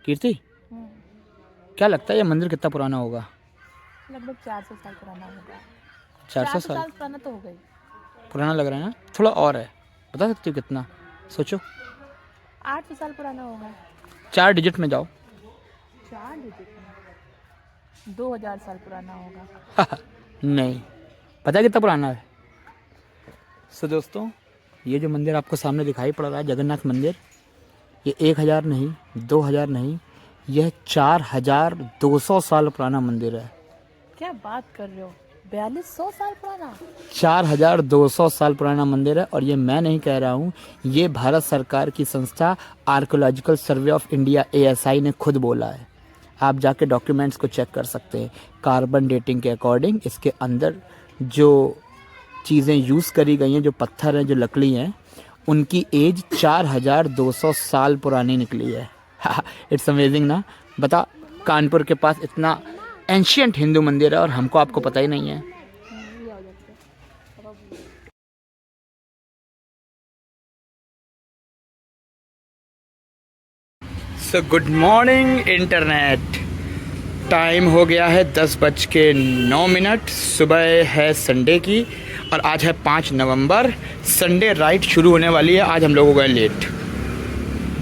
कीर्ति, क्या लगता है ये मंदिर कितना पुराना होगा? लगभग 400 साल पुराना होगा। 400 400 साल साल पुराना तो हो गई। पुराना लग रहा है ना? थोड़ा और है, बता सकती हो कितना? सोचो। 800 साल पुराना होगा। 4 डिजिट में जाओ। 4 डिजिट में 2000 साल पुराना होगा। नहीं, पता है कितना पुराना है? सो दोस्तों, ये जो मंदिर आपको सामने दिखाई पड़ रहा है जगन्नाथ मंदिर, ये 1000 नहीं, 2000 नहीं, यह 4200 साल पुराना मंदिर है। क्या बात कर रहे हो? 4200 साल पुराना? 4200 साल पुराना मंदिर है। और ये मैं नहीं कह रहा हूँ, ये भारत सरकार की संस्था archaeological survey of India ASI ने खुद बोला है। आप जाके डॉक्यूमेंट्स को चेक कर सकते हैं। कार्बन डेटिंग के अकॉर्डिंग इसके अंदर जो चीज़ें यूज़ करी गई हैं, जो पत्थर हैं, जो लकड़ी हैं, उनकी एज 4200 साल पुरानी निकली है। इट्स अमेजिंग ना? बता, कानपुर के पास इतना एंशियंट हिंदू मंदिर है और हमको आपको पता ही नहीं है। So good morning internet. Time हो गया है 10:09। सुबह है संडे की और आज है 5 नवंबर। संडे राइड शुरू होने वाली है। आज हम लोग हो गए लेट,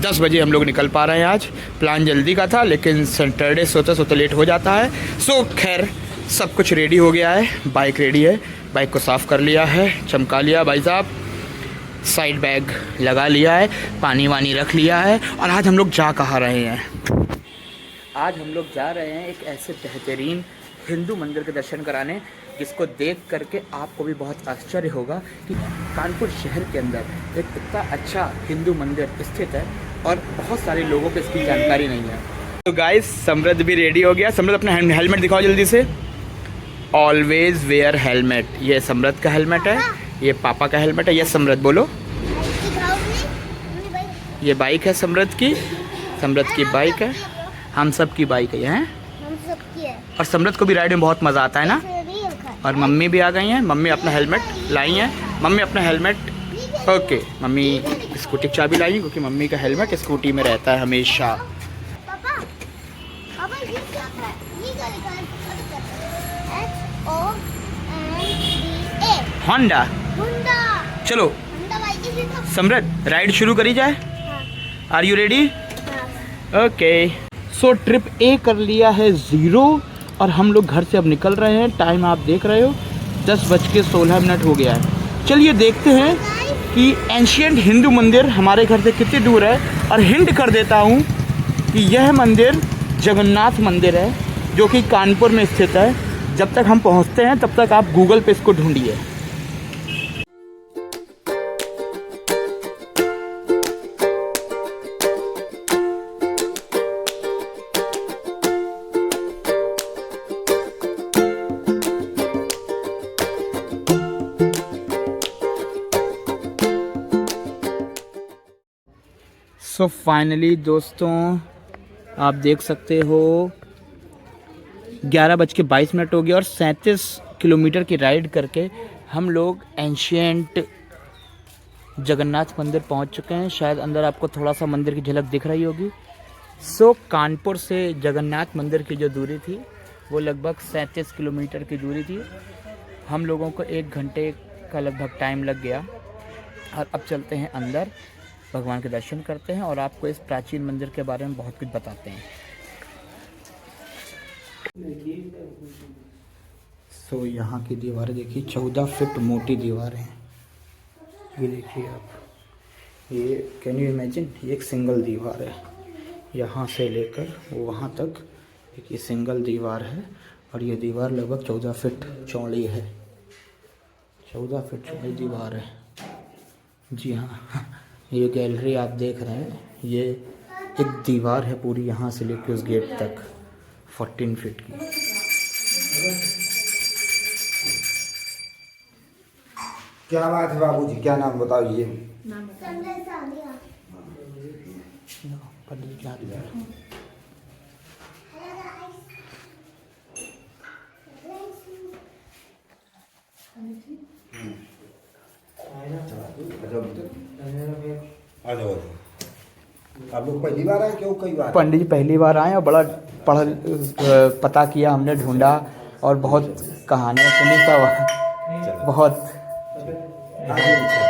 10 बजे हम लोग निकल पा रहे हैं। आज प्लान जल्दी का था, लेकिन सैटरडे सोते सोते लेट हो जाता है। सो खैर, सब कुछ रेडी हो गया है। बाइक रेडी है, बाइक को साफ़ कर लिया है, चमका लिया भाई साहब, साइड बैग लगा लिया है, पानी वानी रख लिया है। और आज हम लोग जा कहाँ रहे हैं? आज हम लोग जा रहे हैं एक ऐसे बेहतरीन हिंदू मंदिर के दर्शन कराने, जिसको देख करके आपको भी बहुत आश्चर्य होगा कि कानपुर शहर के अंदर एक इतना अच्छा हिंदू मंदिर स्थित है और बहुत सारे लोगों को इसकी जानकारी नहीं है। तो गाइस, समृद्ध भी रेडी हो गया। समृद्ध अपना हेलमेट दिखाओ जल्दी से। Always wear helmet. ये समृद्ध का हेलमेट है, ये पापा का हेलमेट है। ये समृद्ध बोलो। ये बाइक है समृद्ध की, समृद्ध की बाइक है, हम सब की बाइक है, हम सबकी है। और समृद्ध को भी राइड में बहुत मज़ा आता है ना। और मम्मी भी आ गई हैं, मम्मी अपना हेलमेट लाई हैं। मम्मी अपना हेलमेट, ओके, मम्मी स्कूटी की चाबी लाई हैं, क्योंकि मम्मी का हेलमेट स्कूटी में रहता है हमेशा। पापा, पापा ये क्या है? ये क्या लिखा है? HONDA। होंडा। होंडा। चलो होंडा बाइक की लिखा। समृद्ध, राइड शुरू करी जाए। हाँ। Are you ready? हाँ। ओके। सो ट्रिप ए कर लिया है 0 और हम लोग घर से अब निकल रहे हैं। टाइम आप देख रहे हो 10:16 हो गया है। चलिए देखते हैं कि एंशियंट हिंदू मंदिर हमारे घर से कितनी दूर है। और हिंट कर देता हूँ कि यह मंदिर जगन्नाथ मंदिर है, जो कि कानपुर में स्थित है। जब तक हम पहुँचते हैं तब तक आप गूगल पे इसको ढूंढिए। सो फाइनली दोस्तों, आप देख सकते हो 11:22 हो गया और 37 किलोमीटर की राइड करके हम लोग एंशियंट जगन्नाथ मंदिर पहुंच चुके हैं। शायद अंदर आपको थोड़ा सा मंदिर की झलक दिख रही होगी। सो कानपुर से जगन्नाथ मंदिर की जो दूरी थी वो लगभग 37 किलोमीटर की दूरी थी। हम लोगों को 1 घंटे का लगभग टाइम लग गया। और अब चलते हैं अंदर, भगवान के दर्शन करते हैं और आपको इस प्राचीन मंदिर के बारे में बहुत कुछ बताते हैं। सो यहाँ की दीवारें देखिए, 14 फीट मोटी दीवारें हैं। ये देखिए आप, ये कैन यू इमेजिन, ये एक सिंगल दीवार है। यहाँ से लेकर वहाँ तक एक ये सिंगल दीवार है और ये दीवार लगभग 14 फीट चौड़ी है। 14 फीट चौड़ी दीवार है। जी हाँ, ये गैलरी आप देख रहे हैं, ये एक दीवार है पूरी, यहाँ से लेकर उस गेट तक 14 फीट की। क्या बात है बाबूजी, क्या नाम बताइए? आ जाओ। आप लोग पहली बार आए क्यों कई बार? पंडित जी पहली बार आए और बड़ा पता किया हमने, ढूंढा और बहुत कहानियाँ सुनी तब बहुत। आगे पीछे।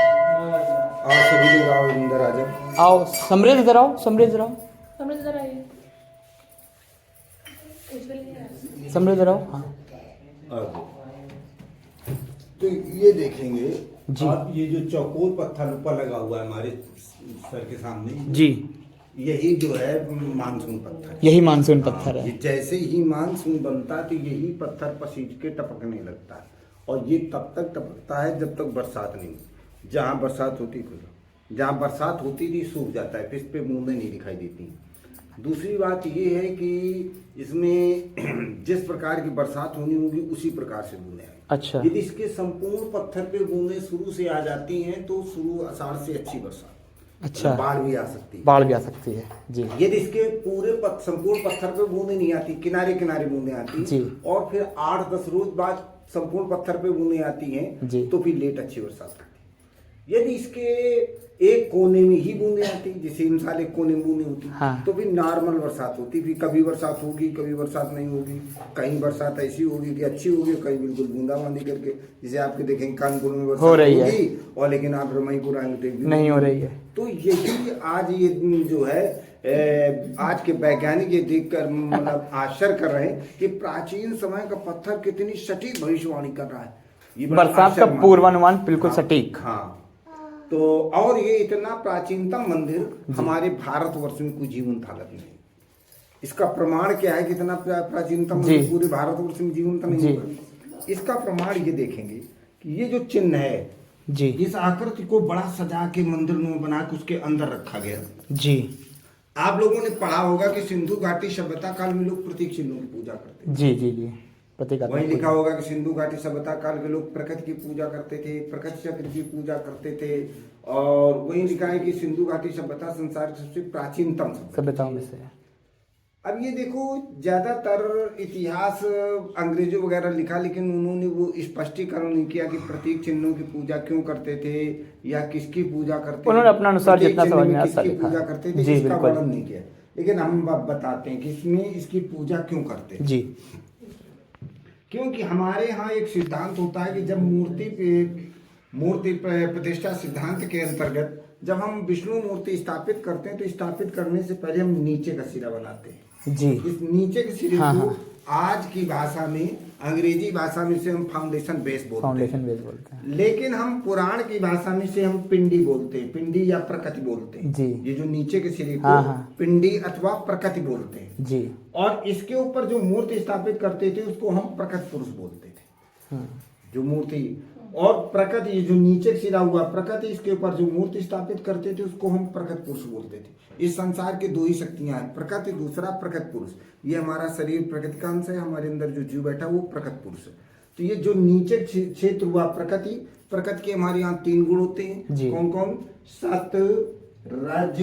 और सभी लोग आओ अंदर आ जाओ। आओ समृद्ध इधर आओ, समृद्ध इधर आओ, समझ इधर आइए। समृद्ध इधर आओ। हाँ तो ये देखेंगे जी। आप ये जो चौकोर पत्थर ऊपर लगा हुआ है हमारे सर के सामने, जी यही जो है मानसून पत्थर। यही मानसून पत्थर ये है। जैसे ही मानसून बनता है तो यही पत्थर पसीज के टपकने लगता है, और ये तब तक टपकता है जब तक बरसात नहीं होती। जहाँ बरसात होती जहाँ बरसात होती थी सूख जाता है, फिर इस पे बूंदें नहीं दिखाई देती। दूसरी बात ये है कि इसमें जिस प्रकार की बरसात होनी होगी उसी प्रकार से बूंदें आएंगी। अच्छा। यदि इसके संपूर्ण पत्थर पे बूंदें शुरू से आ जाती हैं तो शुरू आषाढ़ से अच्छी बरसात, अच्छा। बाढ़ भी आ सकती है। बाढ़ भी आ सकती है जी। यदि इसके पूरे संपूर्ण पत्थर पे बूंदें नहीं आती, किनारे किनारे बूंदें आती जी। और फिर 8-10 रोज बाद संपूर्ण पत्थर पे बूंदें आती हैं जी। तो फिर लेट अच्छी बरसात होती है। यदि इसके एक कोने में ही बूंदें आती, जैसे इंसान एक कोने में बूंदें होती, हाँ। तो फिर नॉर्मल बरसात होती। फिर कभी बरसात होगी, कभी बरसात नहीं होगी। कहीं बरसात ऐसी होगी कि अच्छी होगी, कहीं बिल्कुल बूंदाबांदी करके, जैसे आपके देखेंगे कानपुर में बरसात हो रही है होगी और लेकिन आप रमईपुर आएंगे तो नहीं हो रही है। तो यही आज ये जो है आज के वैज्ञानिक ये देखकर मतलब आश्चर्य कर रहे हैं कि प्राचीन समय का पत्थर कितनी सटीक भविष्यवाणी कर रहा है। ये बड़ा बरसात का आश्चर्य पूर्वानुमान बिल्कुल हाँ, सटीक। हाँ। तो और ये इतना प्राचीनतम मंदिर हमारे भारतवर्ष में कोई जीवंत हालत नहीं। इसका प्रमाण क्या है कि इतना प्राचीनतम मंदिर पूरे भारतवर्ष में जीवंत नहीं होगा? इसका प्रमाण ये देखेंगे कि ये जो चिन्ह है जी, इस आकृति को बड़ा सजा के मंदिर में बना के उसके अंदर रखा गया जी। आप लोगों ने पढ़ा होगा कि सिंधु घाटी सभ्यता काल में लोग प्रतीक चिन्हों की पूजा करते थे। जी जी जी प्रतीक। वही लिखा होगा कि सिंधु घाटी सभ्यता काल के लोग प्रकृति की पूजा करते थे, प्रकृति चक्र की पूजा करते थे, और वही लिखा है कि सिंधु घाटी सभ्यता संसार की सबसे प्राचीनतम सभ्यताओं में से है। अब ये देखो ज्यादातर इतिहास अंग्रेजों वगैरह लिखा, लेकिन उन्होंने वो स्पष्टीकरण नहीं किया कि प्रतीक चिन्हों की पूजा क्यों करते थे या किसकी पूजा करते थे। उन्होंने अपना अनुसार प्रतीक जितना चिन्ह समझ में में आता किसकी लिखा। पूजा करते थे जी, इसका बिल्कुल। वर्णन नहीं किया, लेकिन हम बताते हैं कि इसमें इसकी पूजा क्यों करते हैं। जी। क्योंकि हमारे यहाँ एक सिद्धांत होता है कि जब मूर्ति प्रतिष्ठा सिद्धांत के अंतर्गत जब हम विष्णु मूर्ति स्थापित करते हैं तो स्थापित करने से पहले हम नीचे का सिरा बनाते हैं। जी। इस नीचे के सिरे हाँ, को हाँ। आज की भाषा में, अंग्रेजी भाषा में से हम फाउंडेशन बेस बोलते हैं, फाउंडेशन बेस बोलते हैं। लेकिन हम पुराण की भाषा में से हम पिंडी बोलते हैं, पिंडी या प्रकृति बोलते हैं। जी। ये जो नीचे के सिरे को हाँ, हाँ। पिंडी अथवा प्रकृति बोलते हैं। जी। और इसके ऊपर जो मूर्ति स्थापित करते थे उसको हम प्रकट पुरुष बोलते थे। जो मूर्ति और प्रकट, ये जो नीचे सिरा हुआ प्रकट, इसके ऊपर जो मूर्ति स्थापित करते थे उसको हम प्रकट पुरुष बोलते थे। इस संसार के दो ही शक्तियां हैं, प्रकट, दूसरा प्रकट पुरुष। ये हमारा शरीर प्रकृति का अंश है, हमारे अंदर जो जीव बैठा वो प्रकट पुरुष है। तो ये जो नीचे क्षेत्र हुआ प्रकृति, प्रकृति के हमारे यहाँ 3 गुण होते हैं। कौन कौन? सत, रज,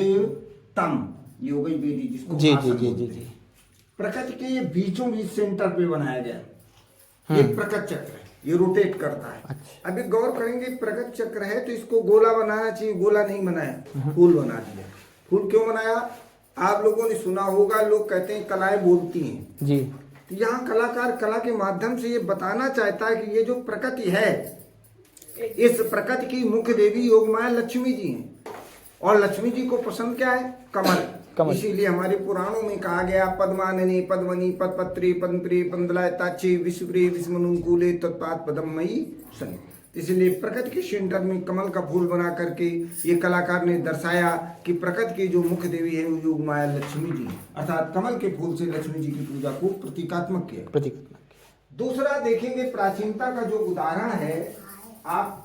तम। ये हो गई वेदी जिसको जी आसन जी जी बोलते जी हैं। प्रकृति के ये बीचों बीच सेंटर पे बनाया गया ये प्रकट चक्र है, ये रोटेट करता है। अच्छा। अभी गौर करेंगे प्रकट चक्र है तो इसको गोला बनाना चाहिए, गोला नहीं बनाया, फूल बना दिया। फूल क्यों बनाया? आप लोगों ने सुना होगा, लोग कहते हैं कलाएं बोलती हैं जी। तो यहाँ कलाकार कला के माध्यम से ये बताना चाहता है कि ये जो प्रकृति है, इस प्रकृति की मुख्य देवी योगमाया लक्ष्मी जी हैं, और लक्ष्मी जी को पसंद क्या है? कमल। इसीलिए हमारे पुराणों में कहा गया पद्मानने पद्मनी पदपत्री पद्मप्री पंदलायताची विश्वप्री विस्मनुकूले तत्पात पदमयी सनी। इसलिए प्रकृति के सेंटर में कमल का फूल बना करके ये कलाकार ने दर्शाया कि प्रकृति की जो मुख्य देवी है वो योगमाया लक्ष्मी जी, अर्थात कमल के फूल से लक्ष्मी जी की पूजा को प्रतीकात्मक किया। प्रतीकात्मक। दूसरा देखेंगे प्राचीनता का जो उदाहरण है, आप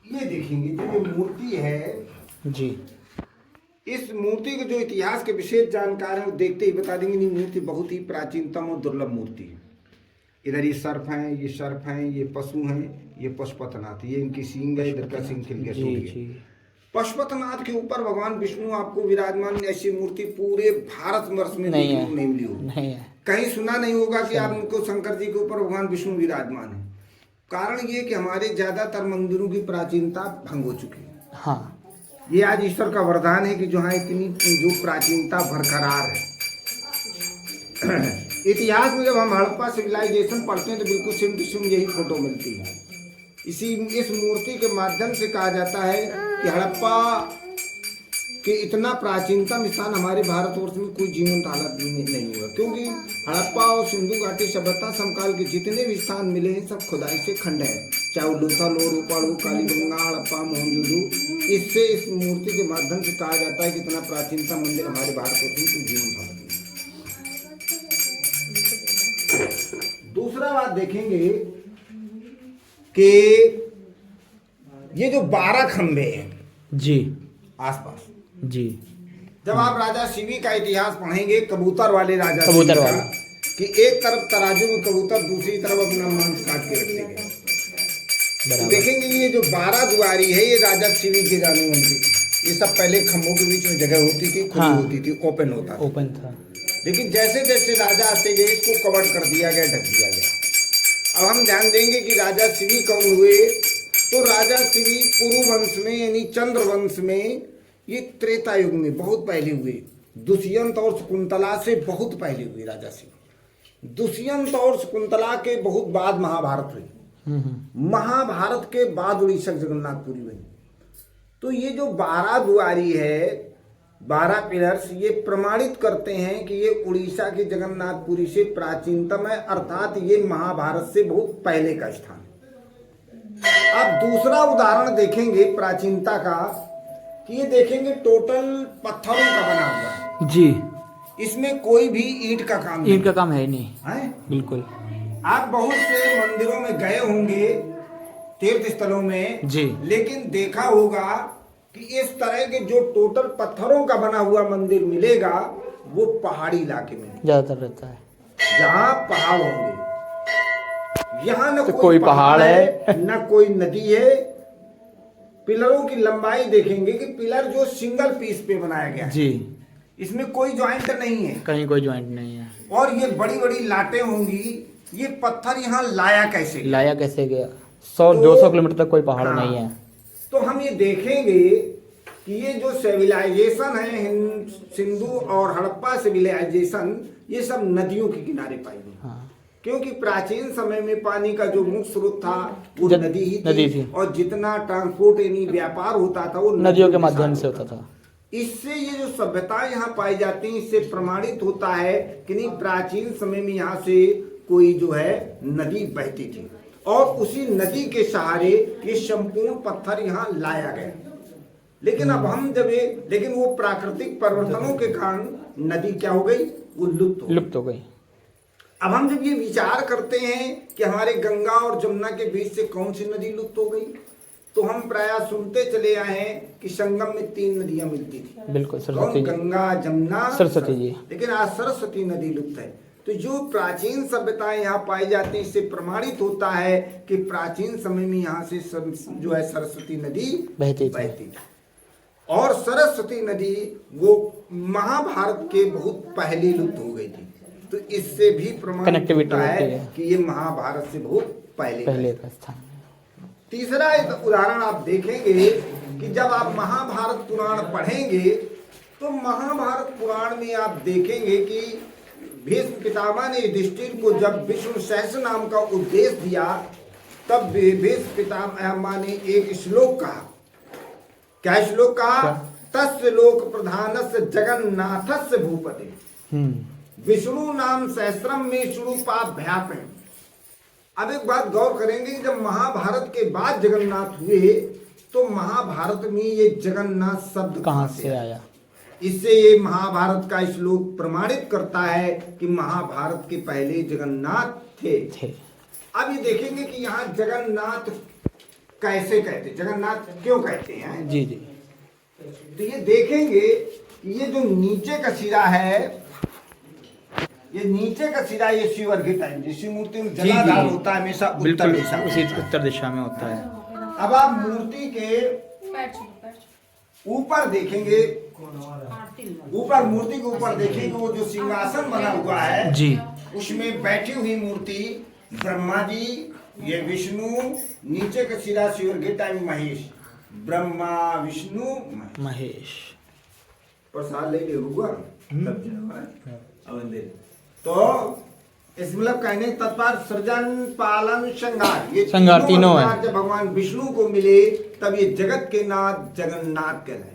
ये देखेंगे जो मूर्ति है जी। इस मूर्ति के जो इतिहास के विशेष जानकार हैं वो देखते ही बता देंगे ये मूर्ति बहुत ही प्राचीनतम और दुर्लभ मूर्ति है। इधर ये सर्प हैं, ये सर्प हैं, ये पशु हैं, ये पशुपतिनाथ, ये इनकी सींग है, इधर का सींग खिल गया, टूट गया। पशुपतिनाथ के ऊपर भगवान विष्णु आपको विराजमान, ऐसी मूर्ति पूरे भारतवर्ष में नहीं मिली होगी। कहीं सुना नहीं होगा कि आप उनको शंकर जी के ऊपर भगवान विष्णु विराजमान है। कारण ये कि हमारे ज्यादातर मंदिरों की प्राचीनता भंग हो चुकी है। हाँ ये आज ईश्वर का वरदान है कि जो हाँ इतनी जो प्राचीनता बरकरार है। इतिहास में जब हम हड़प्पा सिविलाइजेशन पढ़ते हैं तो बिल्कुल सेम टू सेम यही फोटो मिलती है। इस मूर्ति के माध्यम से कहा जाता है कि हड़प्पा के इतना प्राचीनतम स्थान हमारे भारतवर्ष में कोई जीवंत हालत नहीं हुआ, क्योंकि हड़प्पा और सिंधु घाटी सभ्यता समकाल के जितने भी स्थान मिले हैं सब खुदाई से खंड है, चाहे वो लोथल हो, रूपाल हो, कालीगंगा, हड़प्पा, मोहनजोदड़ो। इससे इस मूर्ति के माध्यम से कहा जाता है कि इतना प्राचीनतम मंदिर हमारे भारतवर्ष में कोई जीवंत हालत नहीं। दूसरा बात देखेंगे कि ये जो 12 खंबे हैं जी आसपास, जी, जब आप राजा शिवी का इतिहास पढ़ेंगे, कबूतर वाले राजा कबूतर शिवी का, वाले, कि एक तरफ तराजू में कबूतर, दूसरी तरफ अपना मांस काट के रखते गए। तो बराबर। देखेंगे ये जो 12 दुआरी है ये राजा शिवी के जानू थी। ये सब पहले खंभों के बीच में जगह होती थी, खुली हाँ। होती थी, ओपन होता था। ओपन था, लेकिन जैसे जैसे राजा आते गए इसको कवर कर दिया गया, ढक दिया गया। अब हम ध्यान देंगे कि राजा शिवी कौन हुए, तो राजा शिवी पुरु वंश में यानी चंद्र वंश में, ये त्रेता युग में बहुत पहले हुए। दुष्यंत और शकुंतला से बहुत पहले हुए राजा शिवी। दुष्यंत और शकुंतला के बहुत बाद महाभारत हुई। महाभारत के बाद उड़ीसा जगन्नाथपुरी हुई। तो ये जो 12 दुआरी है, 12 पिलर्स, ये प्रमाणित करते हैं कि ये उड़ीसा के जगन्नाथपुरी से प्राचीनतम है, अर्थात ये महाभारत से बहुत पहले का स्थान है। अब दूसरा उदाहरण देखेंगे प्राचीनता का, कि ये देखेंगे टोटल पत्थरों का बना हुआ है जी। इसमें कोई भी ईंट का काम नहीं ईंट का काम है नहीं है। बिल्कुल। आप बहुत से मंदिरों में गए होंगे, तीर्थ स्थलों में जी, लेकिन देखा होगा कि इस तरह के जो टोटल पत्थरों का बना हुआ मंदिर मिलेगा वो पहाड़ी इलाके में ज्यादातर रहता है, जहाँ पहाड़ होंगे। यहाँ न तो कोई पहाड़ है न कोई नदी है। पिलरों की लंबाई देखेंगे कि पिलर जो सिंगल पीस पे बनाया गया है, जी, इसमें कोई ज्वाइंट नहीं है, कहीं कोई ज्वाइंट नहीं है। और ये बड़ी बड़ी लाटें होंगी। ये पत्थर यहाँ लाया कैसे गया? लाया कैसे गया? 100-200 किलोमीटर तक कोई पहाड़ हाँ। नहीं है। तो हम ये देखेंगे कि ये जो सिविलाइजेशन है, सिंधु और हड़प्पा सिविलाइजेशन, ये सब नदियों के किनारे पाई गई। हाँ। क्योंकि प्राचीन समय में पानी का जो मुख्य स्रोत था वो नदी ही थी, और जितना ट्रांसपोर्ट यानी व्यापार होता था वो नदियों के माध्यम से होता था। इससे ये जो सभ्यताएं यहाँ पाई जाती हैं, इससे प्रमाणित होता है कि नहीं प्राचीन समय में यहाँ से कोई जो है नदी बहती थी, और उसी नदी के सहारे ये संपूर्ण पत्थर यहाँ लाया गया। लेकिन अब हम लेकिन वो प्राकृतिक परिवर्तनों के कारण नदी क्या हो गई? वो लुप्त हो गई। अब हम जब ये विचार करते हैं कि हमारे गंगा और जमुना के बीच से कौन सी नदी लुप्त हो गई, तो हम प्रायः सुनते चले आए हैं कि संगम में 3 नदियां मिलती थी। बिल्कुल, सरस्वती, गंगा, जमुना, सरस्वती जी। लेकिन आज सरस्वती नदी लुप्त है। तो जो प्राचीन सभ्यताएं यहाँ पाई जाती हैं, इससे प्रमाणित होता है कि प्राचीन समय में यहाँ से जो है सरस्वती नदी बहती थी। और सरस्वती नदी वो महाभारत के बहुत पहले लुप्त हो गई थी। तो इससे भी प्रमाणित होता है कि ये महाभारत से बहुत पहले का स्थान। तीसरा एक उदाहरण आप देखेंगे कि जब आप महाभारत पुराण पढ़ेंगे तो महाभारत पुराण में आप देखेंगे कि भीष्म पितामह ने युधिष्ठिर को जब विष्णु सहस्र नाम का उपदेश दिया, तब भीष्म पितामह ने एक श्लोक कहा। क्या श्लोक कहा? तस्य लोक प्रधानस्य जगन्नाथस्य भूपते विष्णु नाम सहस्रम में स्वरूपाभ्यापन। अब एक बात गौर करेंगे कि जब महाभारत के बाद जगन्नाथ हुए तो महाभारत में ये जगन्नाथ शब्द कहाँ से आया? इससे ये महाभारत का श्लोक प्रमाणित करता है कि महाभारत के पहले जगन्नाथ थे। अब ये देखेंगे कि यहाँ जगन्नाथ कैसे कहते, जगन्नाथ क्यों कहते हैं? जी जी। तो ये देखेंगे कि ये जो नीचे का सिरा है, ये नीचे का सिरा ये शिवर्गित है, जिसकी मूर्ति में जलाधार होता है हमेशा उत्तर दिशा, उसी उत्तर दिशा में होता है। अब आप मूर्ति के ऊपर देखेंगे, ऊपर मूर्ति के ऊपर देखेंगे वो जो सिंहासन बना हुआ है जी, उसमें बैठी हुई मूर्ति ब्रह्मा जी, ये विष्णु, नीचे का सिरा शिवर्गित है महेश, ब्रह्मा विष्णु महेश। प्रसाद ले हुआ तब जाओ। तो इस मतलब कहने तत्पर सृजन पालन श्रृंगार, ये श्रृंगार तीनों है। जब भगवान विष्णु को मिले तब ये जगत के नाथ जगन्नाथ कहलाए।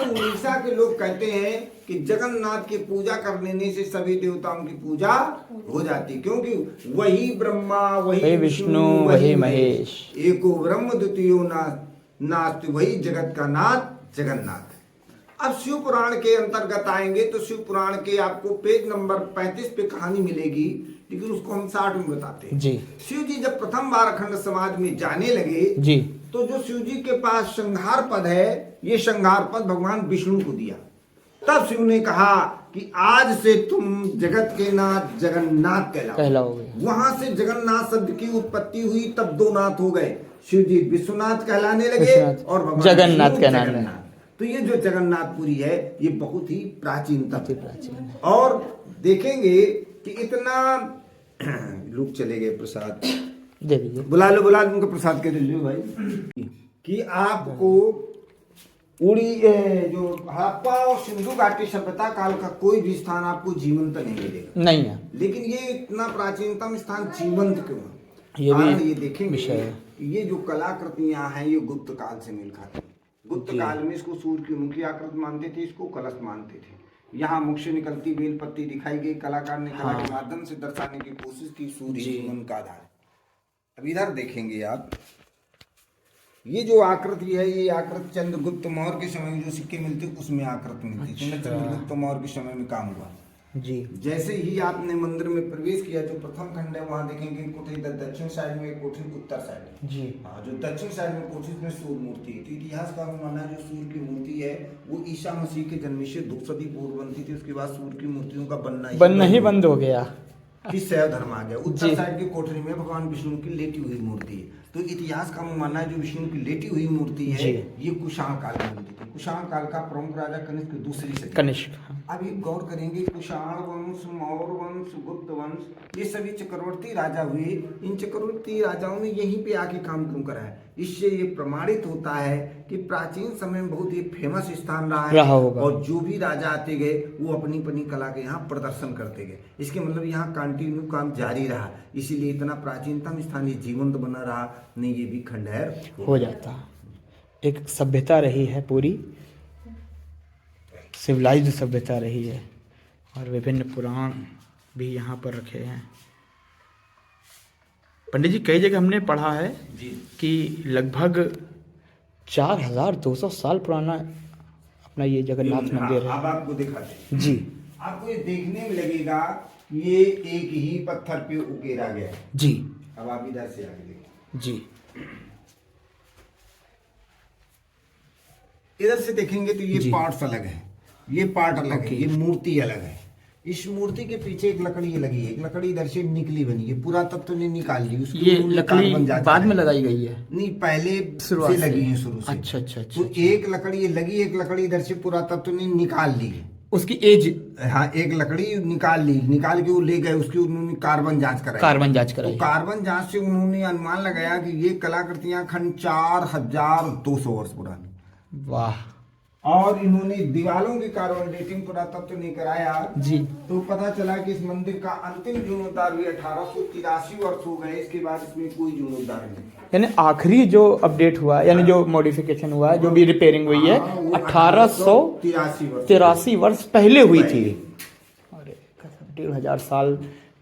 उड़ीसा के लोग कहते हैं कि जगन्नाथ की पूजा करने से सभी देवताओं की पूजा हो जाती, क्योंकि वही ब्रह्मा वही विष्णु वही महेश, एको ब्रह्म द्वितीयो नाथ, वही जगत का नाथ जगन्नाथ। अब शिव पुराण के अंतर्गत आएंगे तो शिव पुराण के आपको पेज नंबर 35 पे कहानी मिलेगी, लेकिन उसको हम 60 में बताते हैं। जी। शिव जी जब प्रथम बार अखंड समाज में जाने लगे जी, तो जो शिव जी के पास श्रृंगार पद है, ये श्रृंगार पद भगवान विष्णु को दिया। तब शिव ने कहा कि आज से तुम जगत के नाथ जगन्नाथ कहलाओगे। वहां से जगन्नाथ शब्द की उत्पत्ति हुई, तब दो नाथ हो गए, शिव जी विश्वनाथ कहलाने लगे और भगवान जगन्नाथ कहलाने लगे। तो ये जो जगन्नाथपुरी है ये बहुत ही प्राचीनतम प्राचीन। और देखेंगे कि इतना लोग चले गए, प्रसाद दे दीजिए, बुला लो उनका प्रसाद के दे भाई, कि आपको उड़ी जो हड़प्पा और सिंधु घाटी सभ्यता काल का कोई भी स्थान आपको जीवंत नहीं मिलेगा, नहीं है। लेकिन ये इतना प्राचीनतम स्थान जीवंत क्यों है? ये भी ये देखेंगे विषय है। ये जो कलाकृतियां हैं ये गुप्त काल से मेल खाती हैं। गुप्त काल में इसको सूर्य की मुखी आकृति मानते थे, इसको कलश मानते थे। यहाँ मुख से निकलती बेल पत्ती दिखाई गई, कलाकार ने कला के माध्यम से दर्शाने की कोशिश की, सूर्य जीवन का आधार। अब इधर देखेंगे आप, ये जो आकृति है ये आकृति चंद्रगुप्त मौर्य के समय में जो सिक्के मिलते उसमें आकृति मिलती थी। चंद्रगुप्त मौर्य के समय में काम हुआ जी। जैसे ही आपने मंदिर में प्रवेश किया, जो प्रथम खंड है वहां देखेंगे कोठरी दक्षिण साइड में, कोठरी उत्तर साइड जी। हाँ, जो दक्षिण साइड में कोठरी में सूर्य मूर्ति है। तो इतिहास का मानना है जो सूर्य की मूर्ति है वो ईसा मसीह के जन्म से 2 सदी पूर्व बनती थी, उसके बाद सूर्य की मूर्तियों का बनना ही बंद हो गया, फिर शैव धर्म आ गया। उत्तर साइड की कोठरी में भगवान विष्णु की लेटी हुई मूर्ति है। तो इतिहास का मानना है जो विष्णु की लेटी हुई मूर्ति है ये कुषाण काल में बनती थी। कुषाण काल का प्रमुख राजा कनिष्क दूसरी सदी। कनिष्क। अब ये गौर करेंगे, कुषाण वंश, मौर्य वंश, गुप्त वंश, ये सभी चक्रवर्ती राजा हुए। इन चक्रवर्ती राजाओं ने यहीं पे आके काम क्यों करा है? इससे ये प्रमाणित होता है कि प्राचीन समय में बहुत ही फेमस स्थान रहा होगा, और जो भी राजा आते गए वो अपनी अपनी कला के यहाँ प्रदर्शन करते गए। इसके मतलब यहाँ कंटिन्यू काम जारी रहा, इसीलिए इतना प्राचीनतम स्थान ये जीवंत बना रहा, नहीं ये भी खंडहर हो जाता। एक सभ्यता रही है, पूरी सिविलाइज्ड सभ्यता रही है, और विभिन्न पुराण भी यहाँ पर रखे हैं। पंडित जी, कई जगह हमने पढ़ा है कि लगभग 4200 साल पुराना अपना ये जगन्नाथ मंदिर है। अब आपको दिखाते हैं जी। आपको ये देखने में लगेगा ये एक ही पत्थर पे उकेरा गया है जी। अब आप इधर से आगे देखिए जी। इधर से देखेंगे तो ये पार्ट्स अलग है, ये पार्ट अलग है, ये मूर्ति अलग है। इस मूर्ति के पीछे एक लकड़ी लगी है, एक लकड़ी इधर से निकली बनी है, पूरा तत्व ने निकाल ली। उसकी ये लकड़ी बाद में लगाई गई है? नहीं, पहले से लगी है शुरू से। अच्छा अच्छा अच्छा। तो एक लकड़ी ये लगी, एक लकड़ी इधर से पूरा तत्व ने निकाल ली है, उसकी एज। हाँ, एक लकड़ी निकाल ली, निकाल के वो ले गए, उसकी उन्होंने कार्बन जांच कराई। तो कार्बन जांच से उन्होंने अनुमान लगाया कि ये कलाकृतियां खंड 4200 वर्ष पुरानी। वाह। और इन्होंने दीवालों की कार्बन डेटिंग पुरातत्व ने कराया जी। तो पता चला कि इस मंदिर का अंतिम जीर्णोद्धार भी 1883 वर्ष हो गए, इसके बाद इसमें कोई जीर्णोद्धार नहीं। यानी आखिरी जो अपडेट हुआ, यानी जो मॉडिफिकेशन हुआ, जो भी रिपेयरिंग हुई है, 1883 वर्ष पहले हुई थी। अरे 1500 साल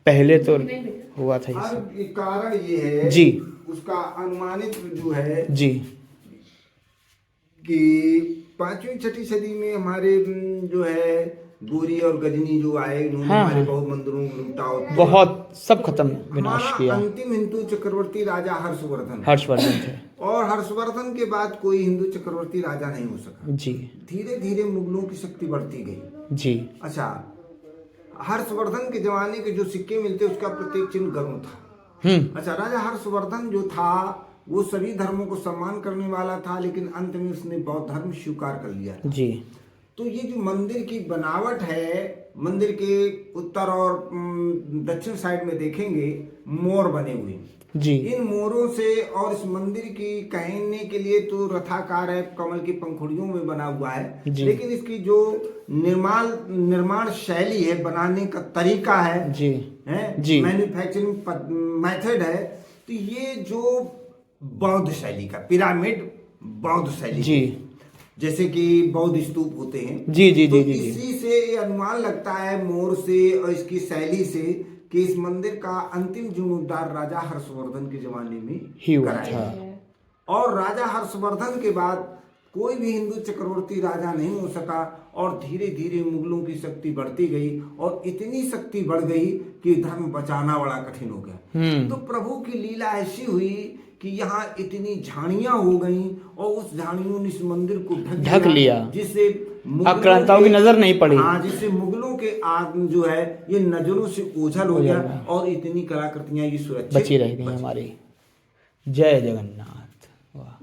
पहले तो हुआ था ये। कारण ये है जी, उसका अनुमानित जो है जी कि 5वीं 6वीं सदी में हमारे जो है गोरी और गजनी जो आए, इन्होंने हमारे बहुत मंदिरों को लुटाओ, बहुत सब खत्म विनाश किया। अंतिम हिंदू चक्रवर्ती राजा हर्षवर्धन थे, और हर्षवर्धन के बाद कोई हिंदू चक्रवर्ती राजा नहीं हो सका। जी। धीरे धीरे मुगलों की शक्ति बढ़ती गई। जी। अच्छा, हर्षवर्धन के जमाने के जो सिक्के मिलते उसका प्रत्येक चिन्ह गरुड़ था। अच्छा, राजा हर्षवर्धन जो था वो सभी धर्मों को सम्मान करने वाला था, लेकिन अंत में उसने बौद्ध धर्म स्वीकार कर लिया। जी। तो ये जो मंदिर की बनावट है, मंदिर के उत्तर और दक्षिण साइड में देखेंगे मोर बने हुए हैं। जी। इन मोरों से और इस मंदिर की कहने के लिए तो रथाकार है, कमल की पंखुड़ियों में बना हुआ है, लेकिन इसकी जो निर्माण शैली है, बनाने का तरीका है जी, जी, मैन्युफैक्चरिंग मेथड है, तो ये जो बौद्ध शैली का पिरामिड, बौद्ध शैली जी, जैसे कि बौद्ध स्तूप होते हैं, जी जी तो जी जी, इसी से ये अनुमान लगता है मोर से और इसकी शैली से कि इस मंदिर का अंतिम जीर्णोद्धार राजा हर्षवर्धन के जमाने में ही हुआ कराया था। गया। और राजा हर्षवर्धन के बाद कोई भी हिंदू चक्रवर्ती राजा नहीं हो सका और धीरे धीरे मुगलों की शक्ति बढ़ती गई और इतनी शक्ति बढ़ गई कि धर्म बचाना बड़ा कठिन हो गया। तो प्रभु की लीला ऐसी हुई कि यहाँ इतनी झाड़ियां हो गई और उस झाड़ियों ने इस मंदिर को ढक लिया, जिससे आक्रांताओं की नजर नहीं पड़ी। हाँ, जिससे मुगलों के आत्म जो है ये नजरों से ओझल हो गया और इतनी कलाकृतियां ये सुरक्षित बची रह गई हमारी। जय जगन्नाथ। वाह,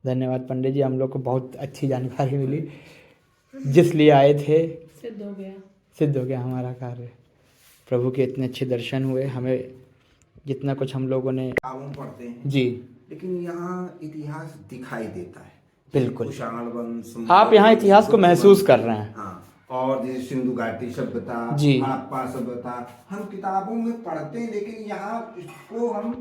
धन्यवाद पंडित जी, हम लोग को बहुत अच्छी जानकारी मिली। जिस लिए आए थे सिद्ध हो गया हमारा कार्य। प्रभु के इतने अच्छे दर्शन हुए, हमें जितना कुछ हम लोगों ने किताबों पढ़ते हैं जी, लेकिन यहाँ इतिहास दिखाई देता है। बिल्कुल, कुषाण वंश, आप यहाँ इतिहास को महसूस कर रहे हैं। हाँ, और जैसे सिंधु घाटी सभ्यता, जी, हड़प्पा सभ्यता हम किताबों में पढ़ते हैं, लेकिन यहाँ इसको हम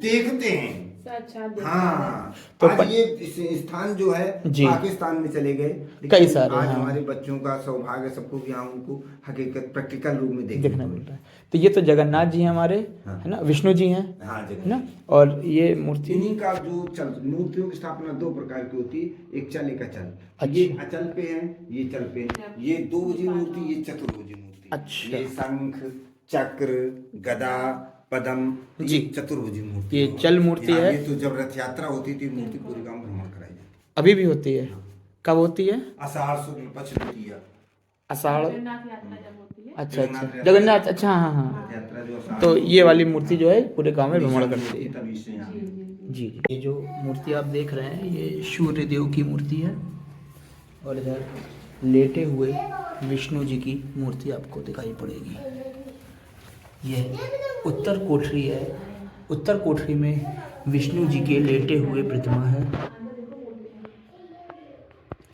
देखते हैं। हाँ, तो आज ये स्थान जो है पाकिस्तान में चले गए, कई सारे आज हाँ। हमारे बच्चों का सौभाग्य सबको यहाँ उनको हकीकत प्रैक्टिकल रूप में देखना मिल रहा है। तो ये तो जगन्नाथ जी हैं हमारे, है ना, विष्णु जी हैं, हाँ, है ना, और ये मूर्ति इन्हीं का जो चल, मूर्तियों की स्थापना दो प्रकार की होती है, एक चल एक अचल। अच्छा। ये अचल पे है, ये चल पे है। ये दोभुजी मूर्ति, ये चतुर्भुजी मूर्ति। अच्छा। ये शंख, चक्र, गदा, पद्म, जी, चतुर्भुजी मूर्ति। ये चल मूर्ति है। ये तो जब रथ यात्रा होती थी मूर्ति पूरी गांव भ्रमण कराई जाती। अभी भी होती है? कब होती है? आषाढ़ शुक्ल पक्ष द्वितीया। आषाढ़, अच्छा अच्छा, जगन्नाथ, अच्छा हाँ हाँ। यात्रा जो तो ये वाली मूर्ति जो है पूरे गांव में भ्रमण करती है। तभी से यहाँ जी, ये जो मूर्ति आप देख रहे हैं ये सूर्य देव की मूर्ति है, और इधर लेटे हुए विष्णु जी की मूर्ति आपको दिखाई पड़ेगी। यह उत्तर कोठरी है। उत्तर कोठरी में विष्णु जी के लेटे हुए प्रतिमा है,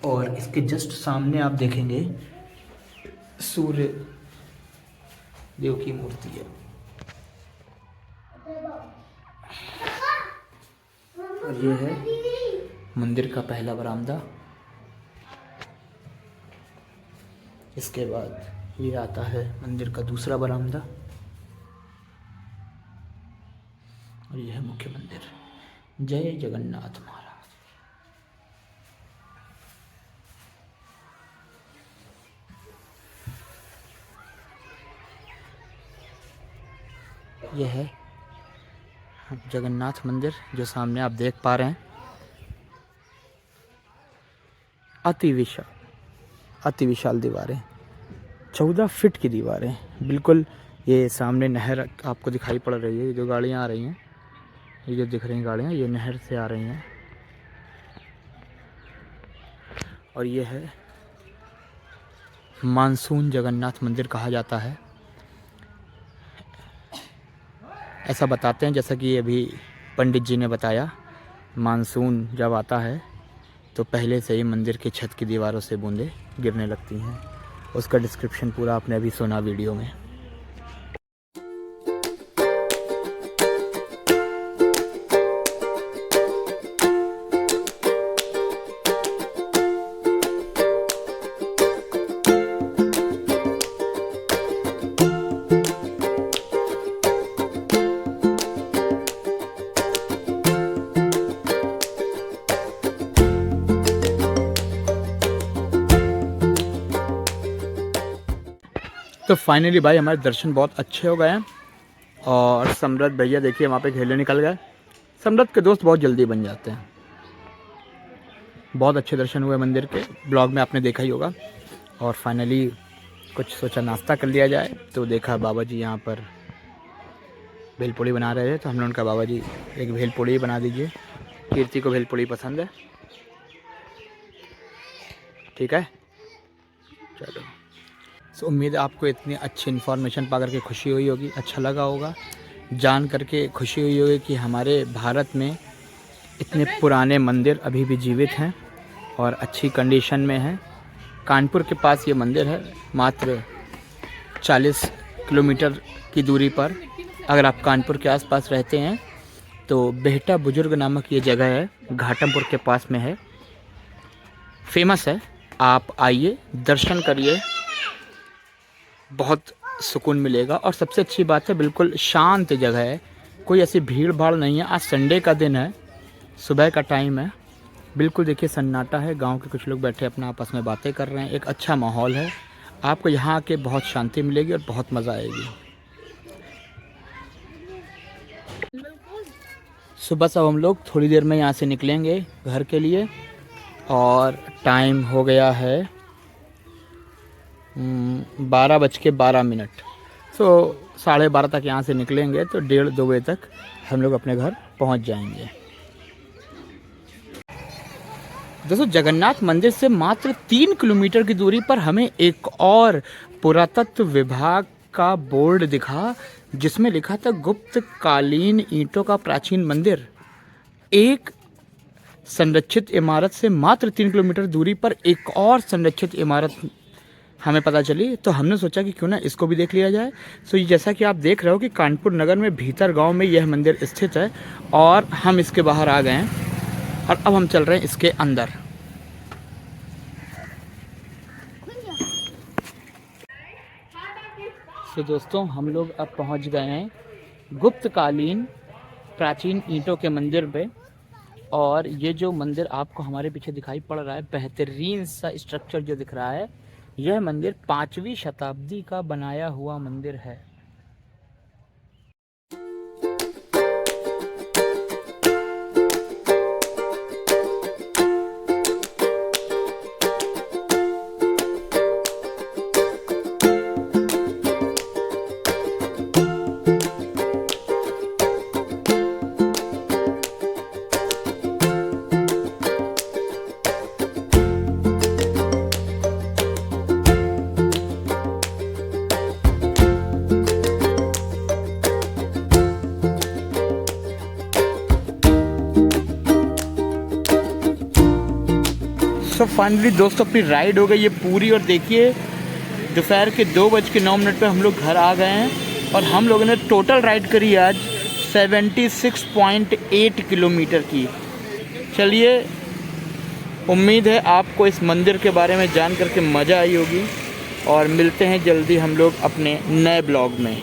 और इसके जस्ट सामने आप देखेंगे सूर्य देव की मूर्ति है। और ये है मंदिर का पहला बरामदा। इसके बाद ये आता है मंदिर का दूसरा बरामदा, और यह है मुख्य मंदिर। जय जगन्नाथ महाराज। यह है जगन्नाथ मंदिर जो सामने आप देख पा रहे हैं। अति विशाल दीवारें, 14 फीट की दीवारें, बिल्कुल। ये सामने नहर आपको दिखाई पड़ रही है। ये जो गाड़ियाँ आ रही हैं, ये जो दिख रही हैं गाड़ियाँ, ये नहर से आ रही हैं। और ये है मानसून जगन्नाथ मंदिर कहा जाता है। ऐसा बताते हैं, जैसा कि अभी पंडित जी ने बताया, मानसून जब आता है तो पहले से ही मंदिर की छत की दीवारों से बूंदें गिरने लगती हैं। उसका डिस्क्रिप्शन पूरा आपने अभी सुना वीडियो में। तो फाइनली भाई हमारे दर्शन बहुत अच्छे हो गए हैं, और सम्राट भैया देखिए वहाँ पे खेलने निकल गए। सम्राट के दोस्त बहुत जल्दी बन जाते हैं। बहुत अच्छे दर्शन हुए मंदिर के, ब्लॉग में आपने देखा ही होगा। और फाइनली कुछ सोचा नाश्ता कर लिया जाए, तो देखा बाबा जी यहाँ पर भेलपूड़ी बना रहे थे, तो हमने उनका बाबा जी एक भेलपूड़ी बना दीजिए। कीर्ति को भेलपूड़ी पसंद है, ठीक है, चलो। सो उम्मीद है आपको इतनी अच्छी इन्फॉर्मेशन पा करके खुशी हुई होगी, अच्छा लगा होगा, जान करके खुशी हुई होगी कि हमारे भारत में इतने पुराने मंदिर अभी भी जीवित हैं और अच्छी कंडीशन में हैं। कानपुर के पास ये मंदिर है, मात्र 40 किलोमीटर की दूरी पर। अगर आप कानपुर के आसपास रहते हैं तो बेहटा बुजुर्ग नामक ये जगह है, घाटमपुर के पास में है, फेमस है। आप आइए, दर्शन करिए, बहुत सुकून मिलेगा। और सबसे अच्छी बात है, बिल्कुल शांत जगह है, कोई ऐसी भीड़ भाड़ नहीं है। आज संडे का दिन है, सुबह का टाइम है, बिल्कुल देखिए सन्नाटा है। गांव के कुछ लोग बैठे अपना आपस में बातें कर रहे हैं, एक अच्छा माहौल है। आपको यहाँ आके बहुत शांति मिलेगी और बहुत मज़ा आएगी। सुबह सब हम लोग थोड़ी देर में यहाँ से निकलेंगे घर के लिए और टाइम हो गया है 12:12। सो 12:30 तक यहाँ से निकलेंगे तो 1:30-2 बजे तक हम लोग अपने घर पहुँच जाएंगे। दोस्तों, जगन्नाथ मंदिर से मात्र 3 किलोमीटर की दूरी पर हमें एक और पुरातत्व विभाग का बोर्ड दिखा, जिसमें लिखा था गुप्त कालीन ईंटों का प्राचीन मंदिर। एक संरक्षित इमारत से मात्र 3 किलोमीटर दूरी पर एक और संरक्षित इमारत हमें पता चली, तो हमने सोचा कि क्यों ना इसको भी देख लिया जाए। तो ये जैसा कि आप देख रहे हो कि कानपुर नगर में भीतर गांव में यह मंदिर स्थित है और हम इसके बाहर आ गए हैं और अब हम चल रहे हैं इसके अंदर। तो दोस्तों, हम लोग अब पहुंच गए हैं गुप्तकालीन प्राचीन ईंटों के मंदिर पे। और ये जो मंदिर आपको हमारे पीछे दिखाई पड़ रहा है, बेहतरीन सा स्ट्रक्चर जो दिख रहा है, यह मंदिर 5वीं शताब्दी का बनाया हुआ मंदिर है। सो फाइनली दोस्तों, अपनी राइड हो गई ये पूरी और देखिए दोपहर के 2:09 पे हम लोग घर आ गए हैं और हम लोगों ने टोटल राइड करी आज 76.8 किलोमीटर की। चलिए, उम्मीद है आपको इस मंदिर के बारे में जान करके मज़ा आई होगी और मिलते हैं जल्दी हम लोग अपने नए ब्लॉग में।